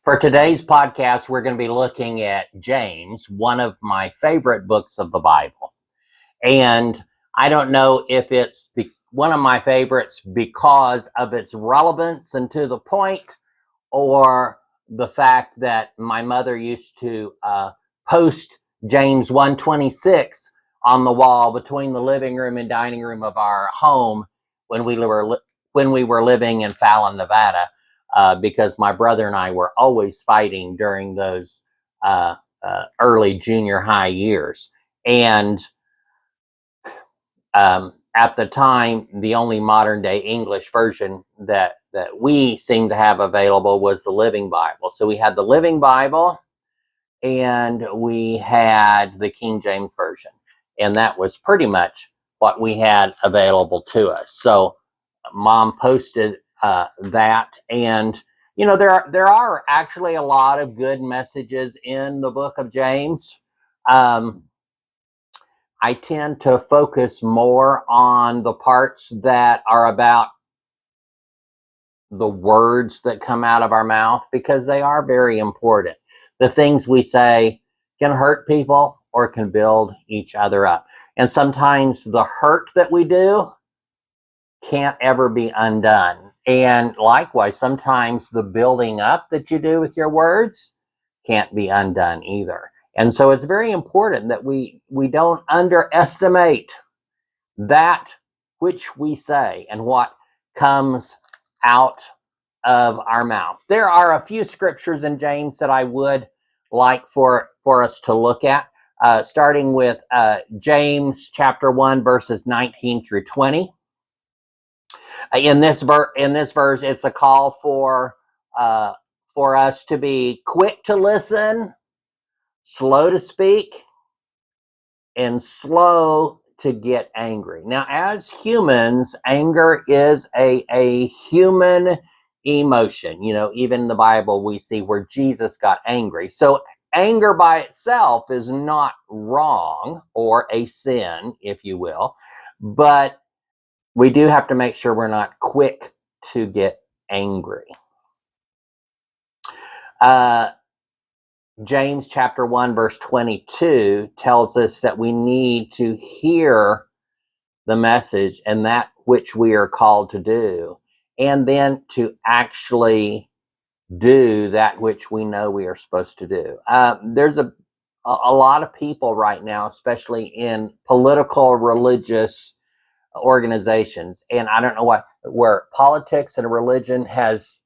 For today's podcast, we're going to be looking at James, one of my favorite books of the Bible. And I don't know if it's one of my favorites because of its relevance and to the point, or the fact that my mother used to post James 1:26 on the wall between the living room and dining room of our home when we were living in Fallon, Nevada. Because my brother and I were always fighting during those early junior high years. And at the time, the only modern day English version that we seemed to have available was the Living Bible. So we had the Living Bible and we had the King James Version. And that was pretty much what we had available to us. So Mom posted that, and there are actually a lot of good messages in the book of James. I tend to focus more on the parts that are about the words that come out of our mouth, because they are very important. The things we say can hurt people or can build each other up. And sometimes the hurt that we do can't ever be undone. And likewise, sometimes the building up that you do with your words can't be undone either. And so it's very important that we don't underestimate that which we say and what comes out of our mouth. There are a few scriptures in James that I would like for us to look at, starting with James chapter 1, verses 19 through 20. In this verse, it's a call for us to be quick to listen, slow to speak, and slow to get angry. Now, as humans, anger is a human emotion. Even in the Bible, we see where Jesus got angry. So anger by itself is not wrong or a sin, if you will, but we do have to make sure we're not quick to get angry. James chapter 1, verse 22 tells us that we need to hear the message and that which we are called to do, and then to actually do that which we know we are supposed to do. There's a lot of people right now, especially in political, religious organizations, and I don't know why, where politics and religion has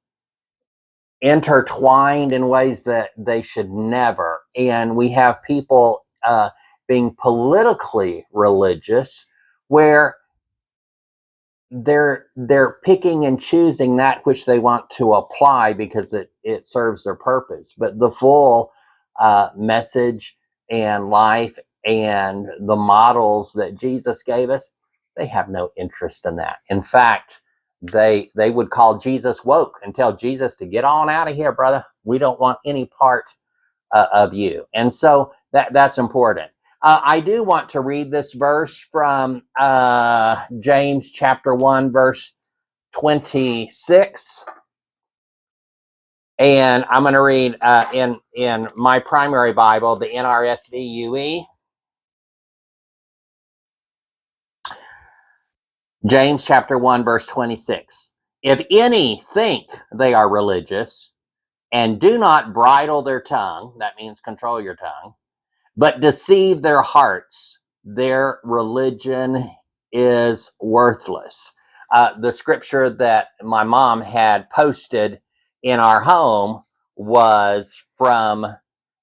intertwined in ways that they should never. And we have people being politically religious, where they're picking and choosing that which they want to apply because it serves their purpose. But the full message and life and the models that Jesus gave us, they have no interest in that. In fact, they would call Jesus woke and tell Jesus to get on out of here, brother. We don't want any part of you. And so that's important. I do want to read this verse from James chapter 1, verse 26. And I'm going to read in my primary Bible, the NRSV-UE. James chapter 1, verse 26. If any think they are religious and do not bridle their tongue, that means control your tongue, but deceive their hearts, their religion is worthless. The scripture that my mom had posted in our home was from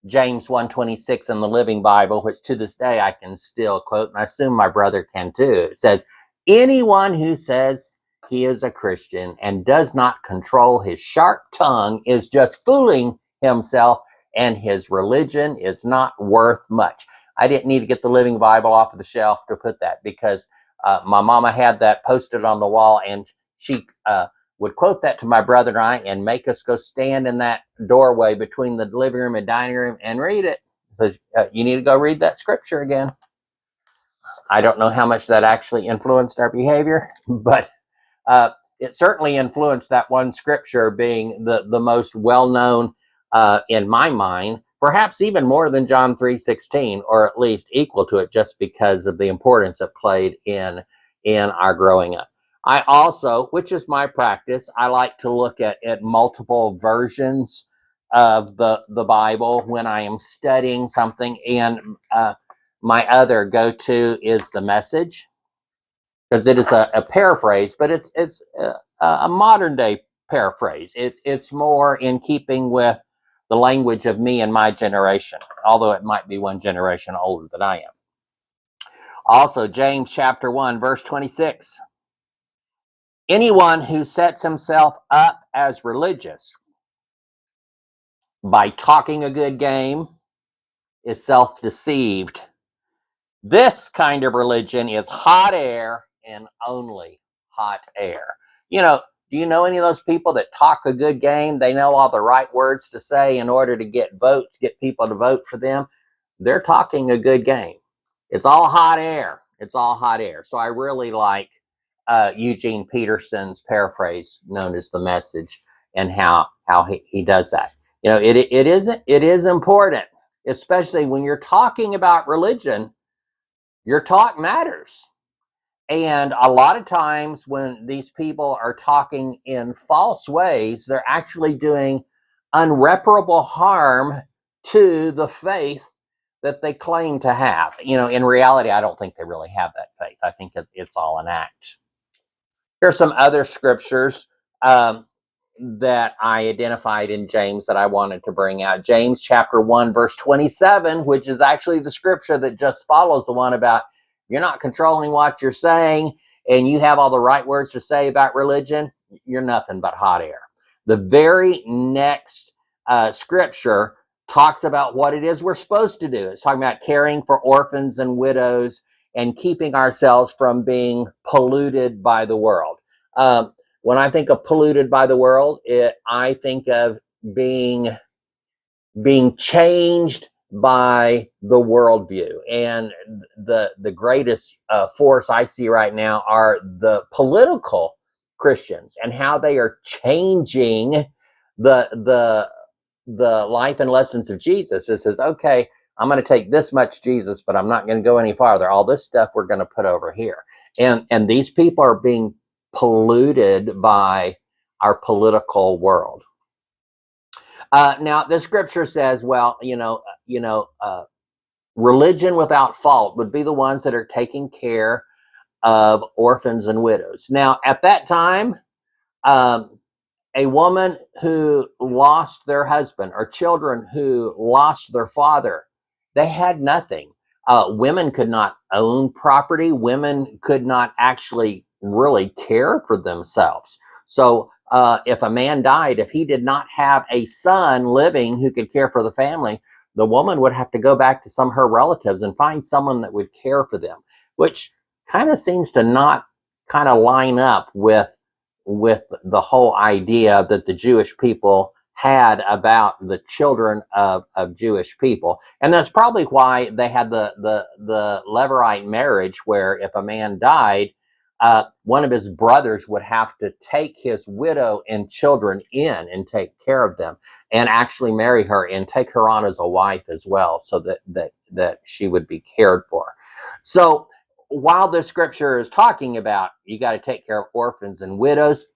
James 1:26 in the Living Bible, which to this day I can still quote, and I assume my brother can too. It says, anyone who says he is a Christian and does not control his sharp tongue is just fooling himself, and his religion is not worth much. I didn't need to get the Living Bible off of the shelf to put that, because my mama had that posted on the wall, and she would quote that to my brother and I and make us go stand in that doorway between the living room and dining room and read it. Says, you need to go read that scripture again. I don't know how much that actually influenced our behavior, but it certainly influenced that one scripture being the most well-known in my mind, perhaps even more than John 3:16, or at least equal to it, just because of the importance it played in our growing up. I also, which is my practice, I like to look at multiple versions of the Bible when I am studying something. And my other go-to is the Message, because it is a paraphrase, but it's a modern day paraphrase. It's more in keeping with the language of me and my generation, although it might be one generation older than I am. Also, James chapter 1, verse 26. Anyone who sets himself up as religious by talking a good game is self-deceived. This kind of religion is hot air and only hot air. You know, do you know any of those people that talk a good game? They know all the right words to say in order to get votes, get people to vote for them. They're talking a good game. It's all hot air. It's all hot air. So I really like Eugene Peterson's paraphrase known as The Message, and how he does that. You know, it is important, especially when you're talking about religion. Your talk matters. And a lot of times when these people are talking in false ways, they're actually doing unreparable harm to the faith that they claim to have. You know, in reality, I don't think they really have that faith. I think it's all an act. Here's some other scriptures that I identified in James that I wanted to bring out. James chapter 1, verse 27, which is actually the scripture that just follows the one about you're not controlling what you're saying and you have all the right words to say about religion, you're nothing but hot air. The very next scripture talks about what it is we're supposed to do. It's talking about caring for orphans and widows and keeping ourselves from being polluted by the world. When I think of polluted by the world, I think of being changed by the worldview. And the greatest force I see right now are the political Christians and how they are changing the life and lessons of Jesus. It says, okay, I'm going to take this much Jesus, but I'm not going to go any farther. All this stuff we're going to put over here. And these people are being polluted by our political world. Now, the scripture says, well, religion without fault would be the ones that are taking care of orphans and widows. Now, at that time, a woman who lost their husband or children who lost their father, they had nothing. Women could not own property. Women could not actually really care for themselves. So if a man died, if he did not have a son living who could care for the family, the woman would have to go back to some of her relatives and find someone that would care for them, which kind of seems to not kind of line up with the whole idea that the Jewish people had about the children of Jewish people. And that's probably why they had the Levirate marriage, where if a man died, one of his brothers would have to take his widow and children in and take care of them and actually marry her and take her on as a wife as well, so that she would be cared for. So while the scripture is talking about you got to take care of orphans and widows,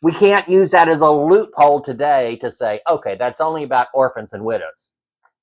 we can't use that as a loophole today to say, okay, that's only about orphans and widows.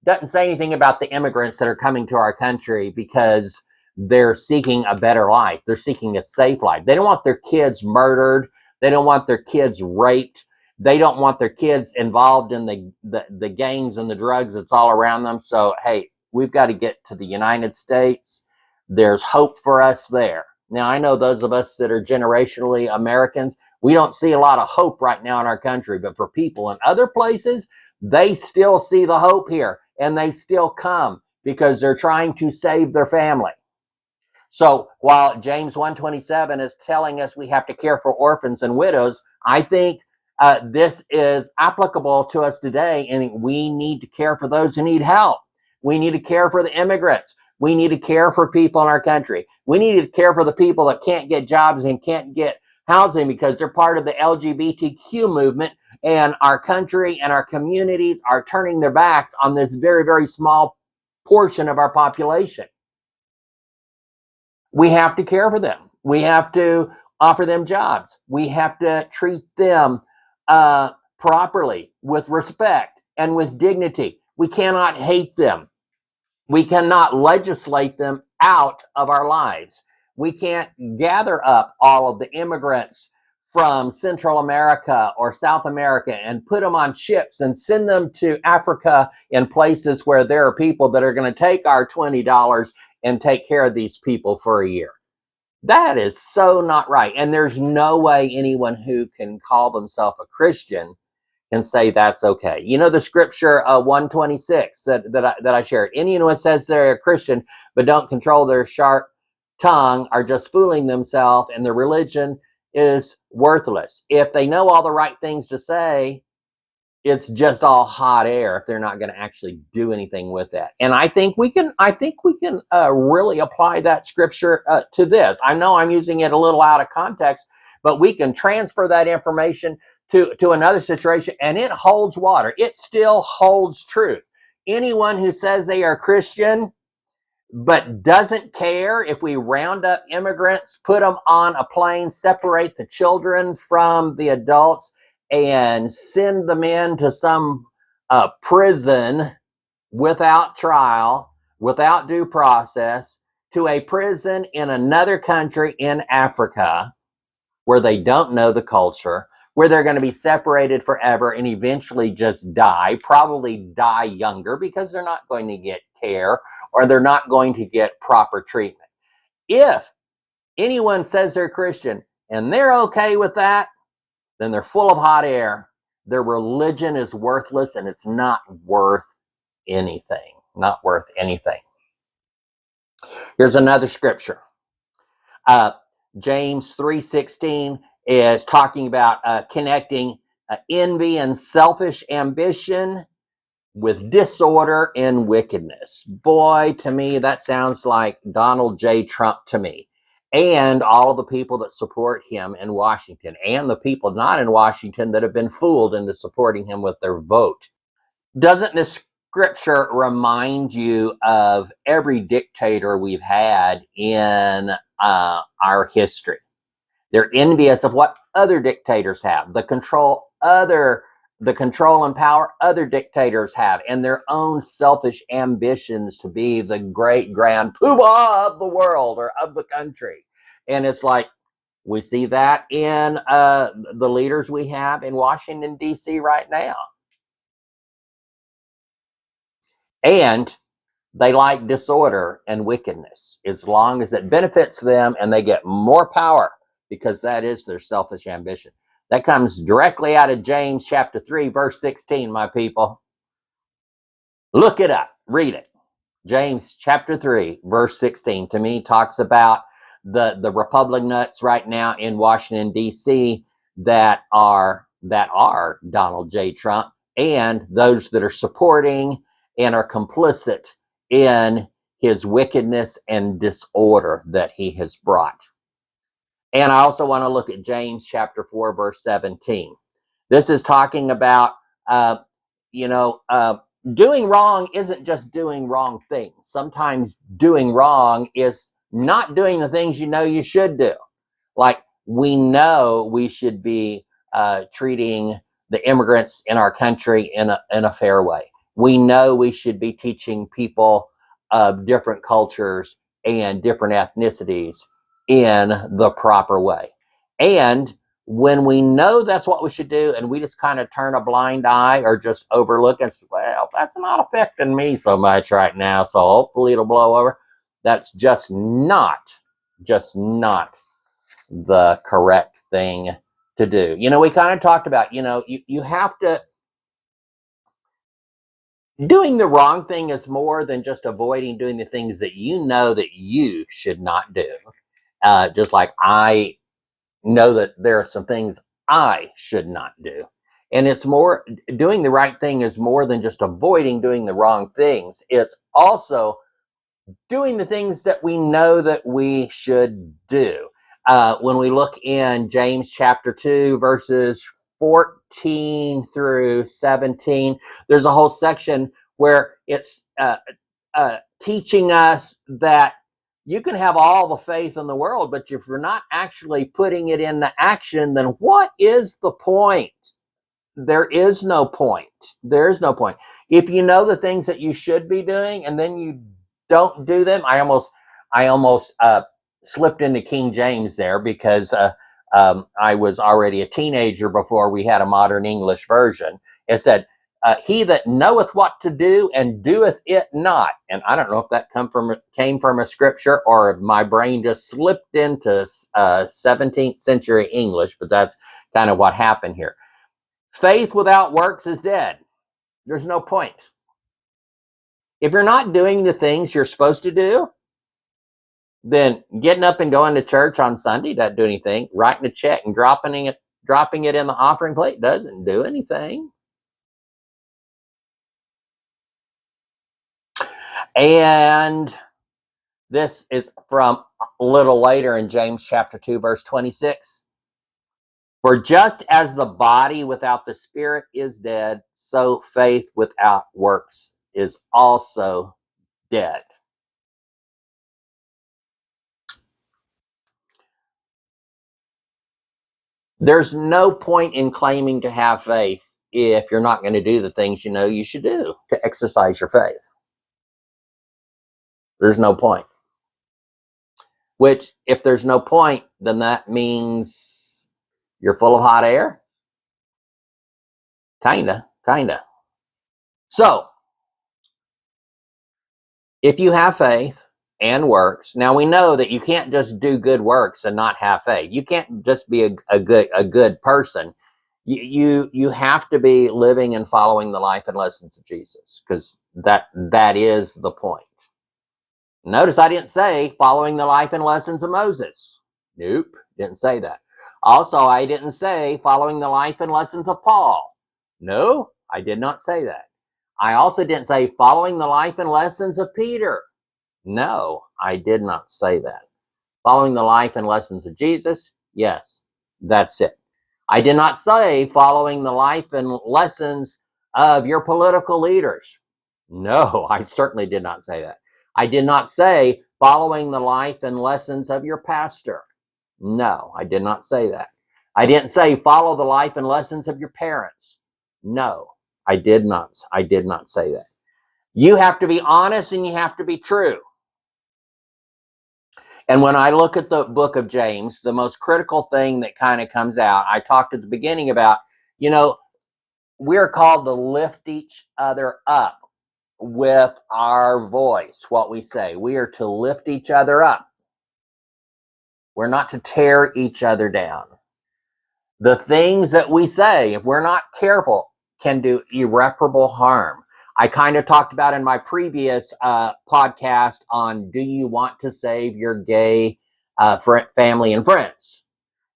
Doesn't say anything about the immigrants that are coming to our country because they're seeking a better life. They're seeking a safe life. They don't want their kids murdered. They don't want their kids raped. They don't want their kids involved in the gangs and the drugs that's all around them. So, hey, we've got to get to the United States. There's hope for us there. Now, I know those of us that are generationally Americans, we don't see a lot of hope right now in our country, but for people in other places, they still see the hope here and they still come because they're trying to save their family. So while James 1:27 is telling us we have to care for orphans and widows, I think this is applicable to us today, and we need to care for those who need help. We need to care for the immigrants. We need to care for people in our country. We need to care for the people that can't get jobs and can't get housing because they're part of the LGBTQ movement, and our country and our communities are turning their backs on this very, very small portion of our population. We have to care for them. We have to offer them jobs. We have to treat them properly, with respect and with dignity. We cannot hate them. We cannot legislate them out of our lives. We can't gather up all of the immigrants from Central America or South America and put them on ships and send them to Africa in places where there are people that are going to take our $20 and take care of these people for a year. That is so not right. And there's no way anyone who can call themselves a Christian can say that's okay. You know the scripture 126 that I shared. Anyone says they're a Christian but don't control their sharp tongue are just fooling themselves, and their religion is worthless. If they know all the right things to say, it's just all hot air if they're not going to actually do anything with that. And I think we can really apply that scripture to this. I know I'm using it a little out of context, but we can transfer that information to another situation, and it holds water. It still holds truth. Anyone who says they are Christian but doesn't care if we round up immigrants, put them on a plane, separate the children from the adults, and send them into some prison without trial, without due process, to a prison in another country in Africa where they don't know the culture, where they're going to be separated forever and eventually just die, probably die younger because they're not going to get care or they're not going to get proper treatment. If anyone says they're Christian and they're okay with that, then they're full of hot air. Their religion is worthless and it's not worth anything. Not worth anything. Here's another scripture. James 3:16 is talking about connecting envy and selfish ambition with disorder and wickedness. Boy, to me, that sounds like Donald J. Trump to me, and all of the people that support him in Washington, and the people not in Washington that have been fooled into supporting him with their vote. Doesn't this scripture remind you of every dictator we've had in our history? They're envious of what other dictators have, the control and power other dictators have, and their own selfish ambitions to be the great grand poobah of the world or of the country. And it's like, we see that in the leaders we have in Washington, D.C. right now. And they like disorder and wickedness as long as it benefits them and they get more power, because that is their selfish ambition. That comes directly out of James chapter 3, verse 16, my people. Look it up, read it. James chapter 3, verse 16, to me talks about the Republican nuts right now in Washington, D.C. that are Donald J. Trump, and those that are supporting and are complicit in his wickedness and disorder that he has brought. And I also want to look at James chapter 4, verse 17. This is talking about, doing wrong isn't just doing wrong things. Sometimes doing wrong is not doing the things you know you should do. Like, we know we should be treating the immigrants in our country in a fair way. We know we should be teaching people of different cultures and different ethnicities in the proper way. And when we know that's what we should do and we just kind of turn a blind eye or just overlook and say, well, that's not affecting me so much right now, so hopefully it'll blow over, that's just not the correct thing to do. We kind of talked about, you have to, doing the wrong thing is more than just avoiding doing the things that you know that you should not do. Just like I know that there are some things I should not do. And it's more, doing the right thing is more than just avoiding doing the wrong things. It's also doing the things that we know that we should do. When we look in James chapter 2, verses 14 through 17, there's a whole section where it's teaching us that you can have all the faith in the world, but if you're not actually putting it into action, then what is the point? There is no point. There's no point. If you know the things that you should be doing and then you don't do them, I almost slipped into King James there because I was already a teenager before we had a modern English version. It said, "He that knoweth what to do and doeth it not." And I don't know if that came from a scripture or if my brain just slipped into 17th century English, but that's kind of what happened here. Faith without works is dead. There's no point. If you're not doing the things you're supposed to do, then getting up and going to church on Sunday doesn't do anything. Writing a check and dropping it in the offering plate doesn't do anything. And this is from a little later in James chapter 2, verse 26. For just as the body without the spirit is dead, so faith without works is also dead. There's no point in claiming to have faith if you're not going to do the things you know you should do to exercise your faith. There's no point. Which, if there's no point, then that means you're full of hot air? Kinda. So, if you have faith and works, now we know that you can't just do good works and not have faith. You can't just be a good person. You have to be living and following the life and lessons of Jesus, because that is the point. Notice I didn't say following the life and lessons of Moses. Nope, didn't say that. Also, I didn't say following the life and lessons of Paul. No, I did not say that. I also didn't say following the life and lessons of Peter. No, I did not say that. Following the life and lessons of Jesus, yes, that's it. I did not say following the life and lessons of your political leaders. No, I certainly did not say that. I did not say following the life and lessons of your pastor. No, I did not say that. I didn't say follow the life and lessons of your parents. No, I did not say that. You have to be honest and you have to be true. And when I look at the book of James, the most critical thing that kind of comes out, I talked at the beginning about, we're called to lift each other up with our voice, what we say. We are to lift each other up. We're not to tear each other down. The things that we say, if we're not careful, can do irreparable harm. I kind of talked about in my previous podcast on, do you want to save your gay family and friends?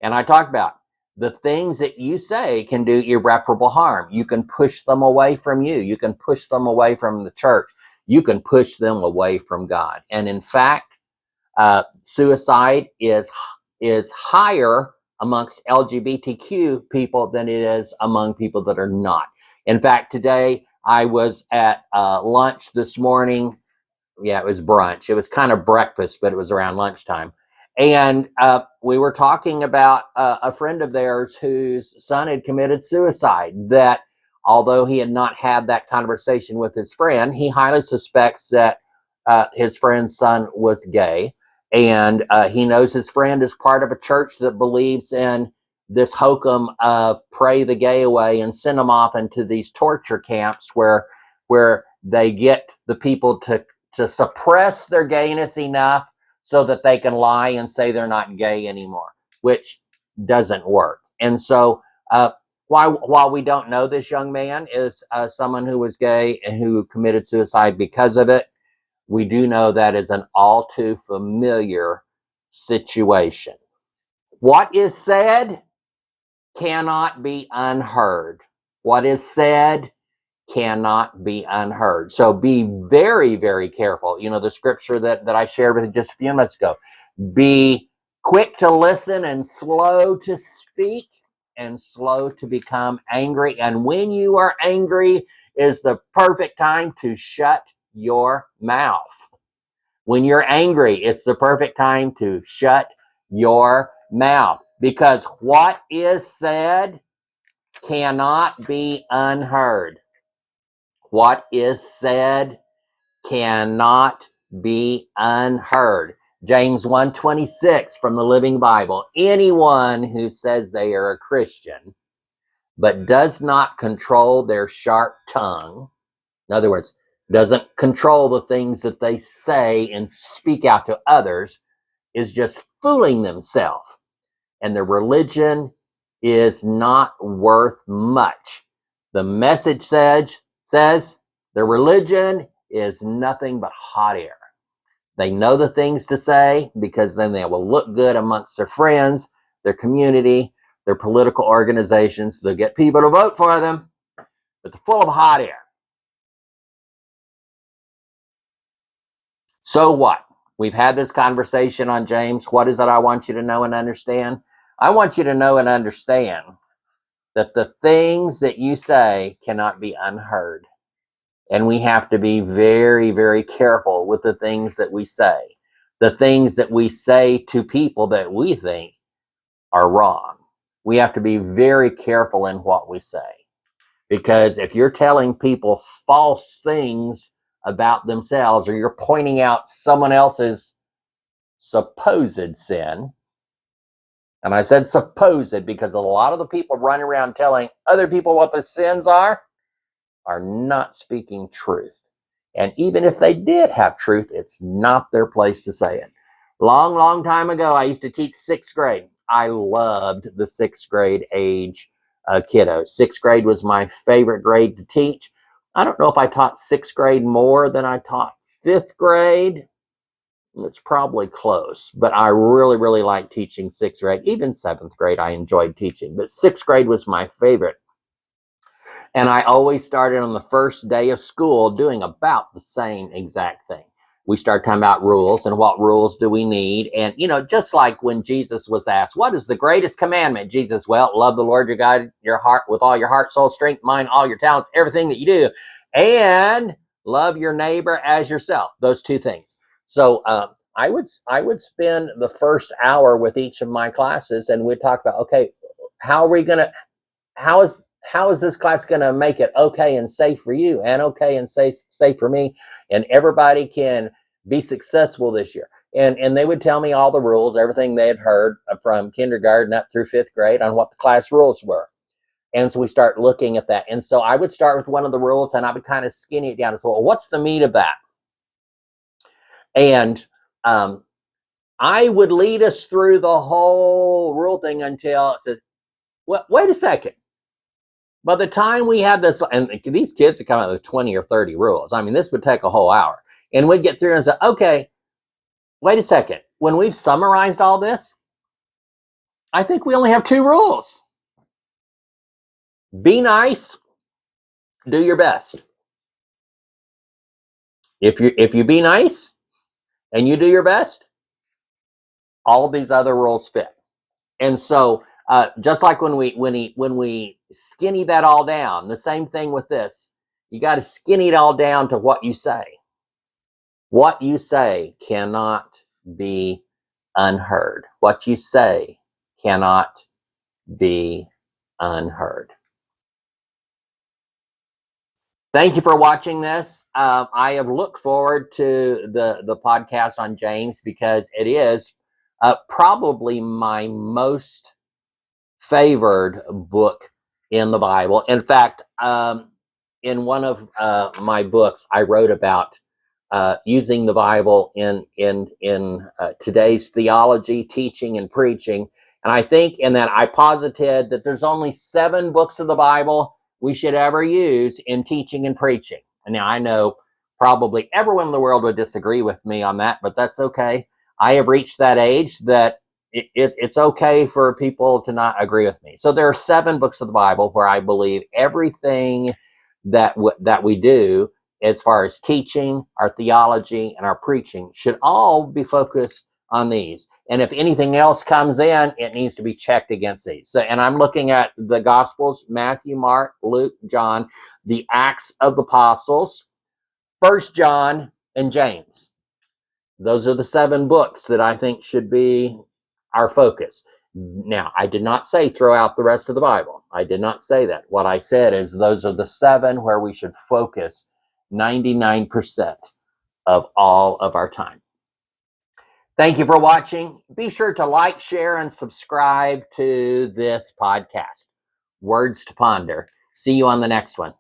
And I talked about the things that you say can do irreparable harm. You can push them away from you. You can push them away from the church. You can push them away from God. And in fact, suicide is higher amongst LGBTQ people than it is among people that are not. In fact, today I was at lunch this morning. Yeah, it was brunch. It was kind of breakfast, but it was around lunchtime. And we were talking about a friend of theirs whose son had committed suicide, that although he had not had that conversation with his friend, he highly suspects that his friend's son was gay. And he knows his friend is part of a church that believes in this hokum of pray the gay away and send them off into these torture camps where they get the people to suppress their gayness enough so that they can lie and say they're not gay anymore, which doesn't work. And so while we don't know this young man is someone who was gay and who committed suicide because of it, we do know that is an all too familiar situation. What is said cannot be unheard. What is said cannot be unheard. So be very, very careful. The scripture that I shared with you just a few minutes ago. Be quick to listen and slow to speak and slow to become angry. And when you are angry is the perfect time to shut your mouth. When you're angry, it's the perfect time to shut your mouth, because what is said cannot be unheard. What is said cannot be unheard. James 1:26 from the Living Bible. Anyone who says they are a Christian but does not control their sharp tongue, in other words, doesn't control the things that they say and speak out to others, is just fooling themselves. And their religion is not worth much. The message says their religion is nothing but hot air. They know the things to say because then they will look good amongst their friends, their community, their political organizations. They'll get people to vote for them, but they're full of hot air. So what? We've had this conversation on James. What is it I want you to know and understand? I want you to know and understand that the things that you say cannot be unheard. And we have to be very, very careful with the things that we say. The things that we say to people that we think are wrong. We have to be very careful in what we say. Because if you're telling people false things about themselves, or you're pointing out someone else's supposed sin, and I said supposed because a lot of the people running around telling other people what their sins are not speaking truth. And even if they did have truth, it's not their place to say it. Long, long time ago, I used to teach sixth grade. I loved the sixth grade age kiddos. Sixth grade was my favorite grade to teach. I don't know if I taught sixth grade more than I taught fifth grade. It's probably close, but I really, really liked teaching sixth grade. Even seventh grade, I enjoyed teaching, but sixth grade was my favorite. And I always started on the first day of school doing about the same exact thing. We start talking about rules and what rules do we need. And, just like when Jesus was asked, what is the greatest commandment? Jesus, well, love the Lord your God, your heart, with all your heart, soul, strength, mind, all your talents, everything that you do. And love your neighbor as yourself. Those two things. So I would spend the first hour with each of my classes, and we'd talk about, okay, how is this class going to make it okay and safe for you, and okay and safe for me, and everybody can be successful this year? And they would tell me all the rules, everything they had heard from kindergarten up through fifth grade on what the class rules were. And so we start looking at that. And so I would start with one of the rules, and I would kind of skinny it down and say, well, what's the meat of that? And I would lead us through the whole rule thing until it says, well, wait a second. By the time we had this, and these kids would come out with 20 or 30 rules. I mean, this would take a whole hour. And we'd get through and say, okay, wait a second. When we've summarized all this, I think we only have 2 rules. Be nice, do your best. If you be nice and you do your best, all of these other rules fit. And so just like when we skinny that all down, the same thing with this. You got to skinny it all down to what you say. What you say cannot be unheard. What you say cannot be unheard. Thank you for watching this. I have looked forward to the podcast on James because it is probably my most favored book in the Bible. In fact, in one of my books, I wrote about using the Bible in today's theology, teaching, and preaching. And I think in that I posited that there's only 7 books of the Bible we should ever use in teaching and preaching. And now I know probably everyone in the world would disagree with me on that, but that's okay. I have reached that age that it's okay for people to not agree with me. So there are 7 books of the Bible where I believe everything that we do as far as teaching, our theology, and our preaching should all be focused on these. And if anything else comes in, it needs to be checked against these. So, and I'm looking at the Gospels, Matthew, Mark, Luke, John, the Acts of the Apostles, 1 John, and James. Those are the 7 books that I think should be our focus. Now, I did not say throw out the rest of the Bible. I did not say that. What I said is those are the 7 where we should focus 99% of all of our time. Thank you for watching. Be sure to like, share, and subscribe to this podcast. Words to Ponder. See you on the next one.